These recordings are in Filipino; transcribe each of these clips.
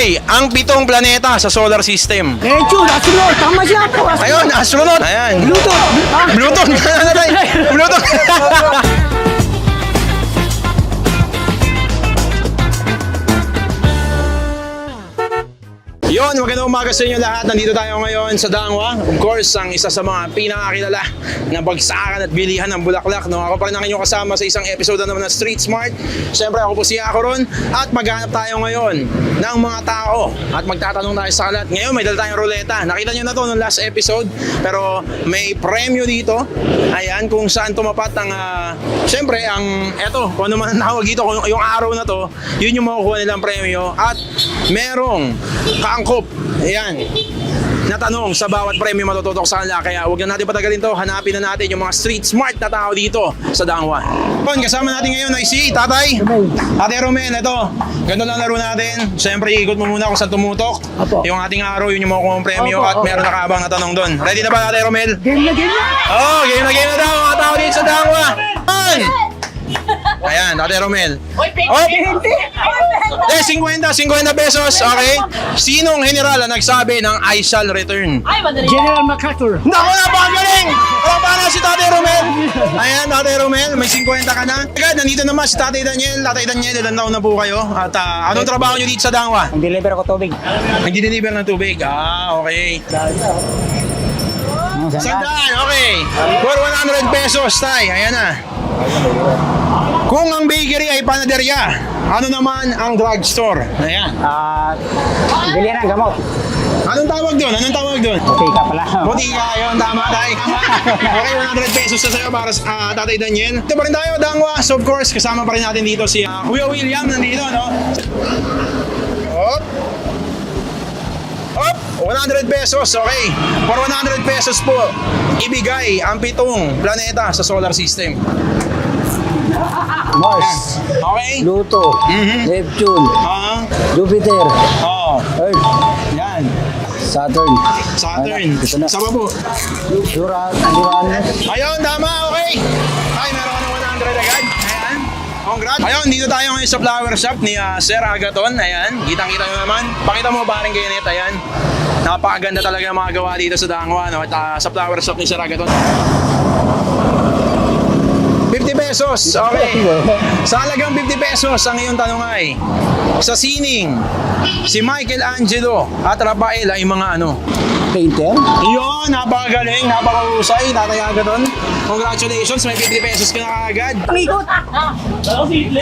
Ibigay ang 7 planeta sa solar system. Neptune, astronaut, tama siya po. Ayun, astronaut. Ayan. Bluetooth. Bluetooth. Bluetooth. Yon, magandang umaga sa inyo lahat. Nandito tayo ngayon sa Dangwa. Of course, ang isa sa mga pinakakilala na bagsakan at bilihan ng bulaklak. No? Ako pa rin ang inyong kasama sa isang episode na naman ng Street Smart. Siyempre, ako po si Akoron. At maghanap tayo ngayon ng mga tao. At magtatanong tayo sa kalat. Ngayon, may dala tayong ruleta. Nakita nyo na to nung last episode. Pero may premyo dito. Ayan, kung saan tumapat ang... siyempre, ang... Eto, kung ano man ang tawag dito, yung araw na to, yun yung makukuha nilang premyo. At merong kaangkop. Ayan. Natanong sa bawat premyo matututok sa kanila. Kaya huwag na natin patagalin to. Hanapin na natin yung mga street smart na tao dito sa Dangwa. Kasama natin ngayon ay si Tatay. Ate Romel, ito. Ganito lang laro natin. Siyempre, ikot mo muna kung saan tumutok. Apo. Yung ating araw, yun yung makukuha ng premyo. Apo, At apo. meron nakaabang na tanong doon. Ready na ba, Ate Romel? Game na game na. Oh, game na daw mga tao dito sa Dangwa. Ayan, Ate Romel. Oh, Hindi. 50 pesos, okay? Sinong general ang nagsabi ng I shall return? General MacArthur. Naku, napakagaling! Palakpakan na si Tatay Romel. Ayan, Tatay Romel, may 50 ka na. Agad, nandito naman si Tatay Daniel. Tatay Daniel, ilan taon na po kayo? At anong trabaho nyo dito sa Dangwa? Ang deliver ako tubig. Nag-deliver ng tubig. Okay. Sandaan, okay. For 100 pesos, Tay. Ayan na. Kung ang bakery ay panaderya, ano naman ang drugstore? Ayan. Bili ng gamot. Anong tawag doon? Okay ka pala. Butika, yun, tama tayo. Okay, 100 pesos na sa'yo para sa Tatay Daniel. Ito pa rin tayo, Dangwa. So of course, kasama pa rin natin dito si Kuya William, nandito, no? Op, 100 pesos, okay. For 100 pesos po, ibigay ang 7 planeta sa solar system. Mars, Okay? Pluto, Neptune, Jupiter, Oh, Earth, yan. Saturn, Saturn. Ito na. Sama po. Uranus. Ayun, tama, okay. Ay, meron ka ng 100 agad. Ayan. Congrats. Ayun, dito tayo ngayon sa flower shop ni Sir Agaton. Ayan, kitang-kita nyo naman. Pakita mo paring Kenneth, ayan. Napakaganda talaga ang mga gawa dito sa Dangwa, no? At sa flower shop ni Sir Agaton. 50 pesos, okay. Sa halagang 50 pesos, ang iyong tanong ay, sa sining, si Michelangelo at Rafael ay mga ano? Painter. Yun, napakagaling, napakahusay, Tatay Agaton. Congratulations, may 50 pesos ka na agad. Pangikot. Oh, 50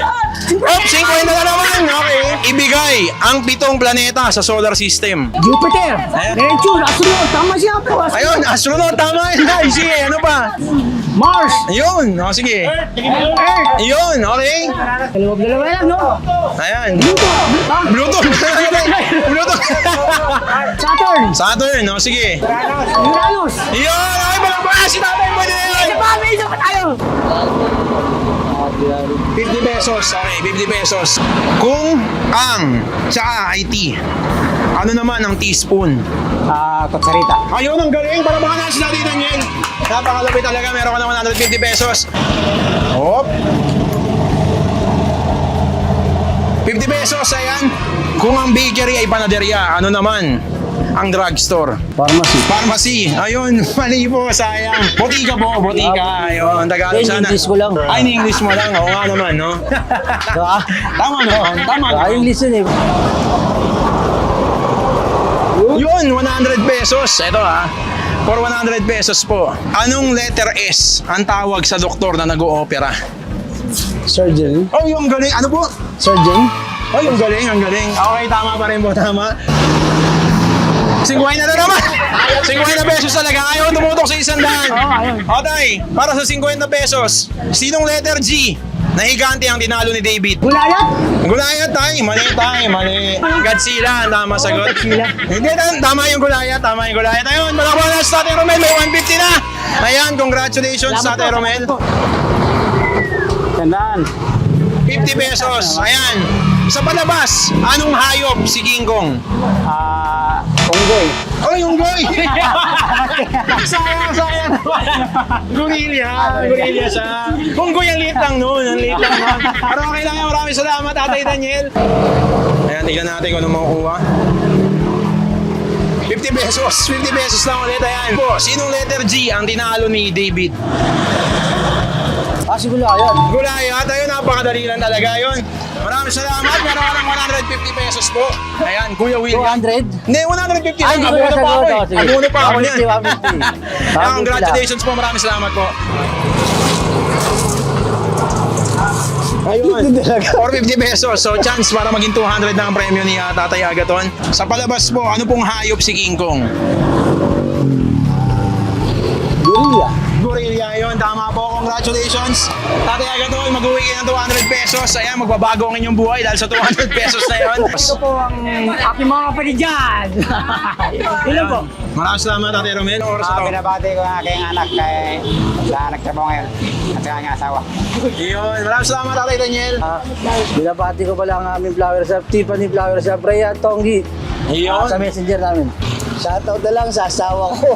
na naman, okay. Ibigay ang 7 planeta sa solar system. Jupiter. Ayan. Neptune, astronaut, tama siya po. Ayun, astronaut, tama yun. Ay, sige, ano pa? Mars. Ayun, oh, sige. Earth. Ayun, okay. Dalawa lang, no? Ayan. Bluetooth. Bluetooth. Bluetooth. Saturn. Saturn, oh, sige. Uranus. Ayun, okay, palakpakan si Tatay mo din. May isa pa tayo. 50 pesos, okay, 50 pesos. Kung ang tsaka IT, ano naman ang teaspoon? Kutsarita. Ayun, ang galing. Palakpakan na si Tatay Daniel. Napakalapit talaga. Meron ka ng 150 pesos. Hop. 50 pesos, ayan. Kung ang bakery ay panaderya, ano naman ang drugstore? Pharmacy. Pharmacy. Ayun, mali po, sayang. Botika po, botika. Ayun, Tagalog sana. English ko lang. Ay, English mo lang. Oo nga naman, no? Diba? Tama naman, tama naman. English yun eh. Yun, 100 pesos. Ito for 100 pesos po. Anong letter S ang tawag sa doktor na nag-oopera? Surgeon. Oh, yung galing. Ano po? Surgeon. Oh, yung galing, ang galing. Okay, tama pa rin po, tama. 50 na naman. 50 pesos talaga. Ayaw tumutok sa 100. O, Tay, para sa 50 pesos, sinong letter G na higante ang tinalo ni David? Gulayat. Gulayat, Tay. Mali, Tay. Mali. Godzilla, ang tama sagot. Hindi, tama yung Gulayat. Tama yung Gulayat. Ayun, malakpan na sa Tatay Romel. May 150 na. Ayan, congratulations sa Tatay Romel. Tandaan. 50 pesos. Ayan. Sa palabas, anong hayop si King Kong? Unggoy. Unggoy. Ay, unggoy! sayang. Gorilla siya. Unggoy, ang liit lang nun. Pero okay lang yan. Maraming salamat, Tatay Daniel. Ayan, tignan natin kung ano makukuha. 50 pesos lang ulit. Ayan po, sinong letter G ang tinalo ni David? Siguro yan. Gulayat, ayun, napakadali lang talaga yun. Maraming salamat, meron ka ng 150 pesos po. Ayan, Kuya William. 200? Hindi, 150 Ay, lang. hindi ko Abono pa ako nasagot. eh. Sige. Abono pa ako yan. 150. Ayan, congratulations po, maraming salamat po. Ayun, 450 pesos. So, chance para maging 200 na ang premyo ni Tatay Agaton. Sa palabas po, ano pong hayop si King Kong? Gorilla. Gorilla yun, tama po. Congratulations. Tatay Agaton, mag-uwi kayo ng 200 pesos. Ayan, magbabago ang inyong buhay dahil sa 200 pesos na yun. Ito po ang aking mga kapatid dyan. Ilan po? Maraming salamat, Tatay Romel. Oras na to. Binabati ko ang aking anak kay sa nagtrabaho ngayon at sa kanyang asawa. Yun, maraming salamat, Tatay Daniel. Binabati ko pala ang aming flower shop, Tiffany Flower Shop, Rhea Tonggi. Yun. Sa messenger namin. Shoutout na lang sa asawa ko.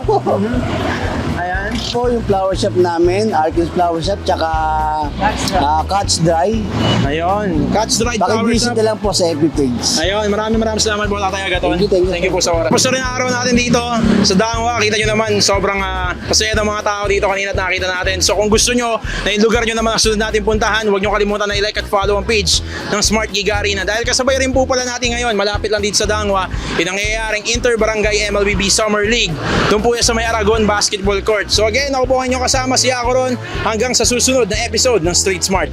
Ayan. Po yung flower shop namin, Arkins Flower Shop, tsaka Catch Dry. Ayun. Catch the right flower Paki-visit shop. na lang po sa FB page. Ayun, maraming salamat po, Tatay Agaton. Thank you. Po sa oras. Gusto rin ang araw natin dito sa Dangwa. Kita nyo naman, sobrang pasaya ng mga tao dito kanina at nakita natin. So kung gusto nyo na yung lugar nyo naman ang sunod natin puntahan, huwag nyo kalimutan na i-like at follow ang page ng Smart Gigari na dahil kasabay rin po pala natin ngayon, malapit lang dito sa Dangwa, pinangyayaring Inter-Barangay MLBB Summer League. Doon po yan sa may Aragon Basketball Court. So again, ako po ang inyong kasama si Ako ron hanggang sa susunod na episode ng Street Smart.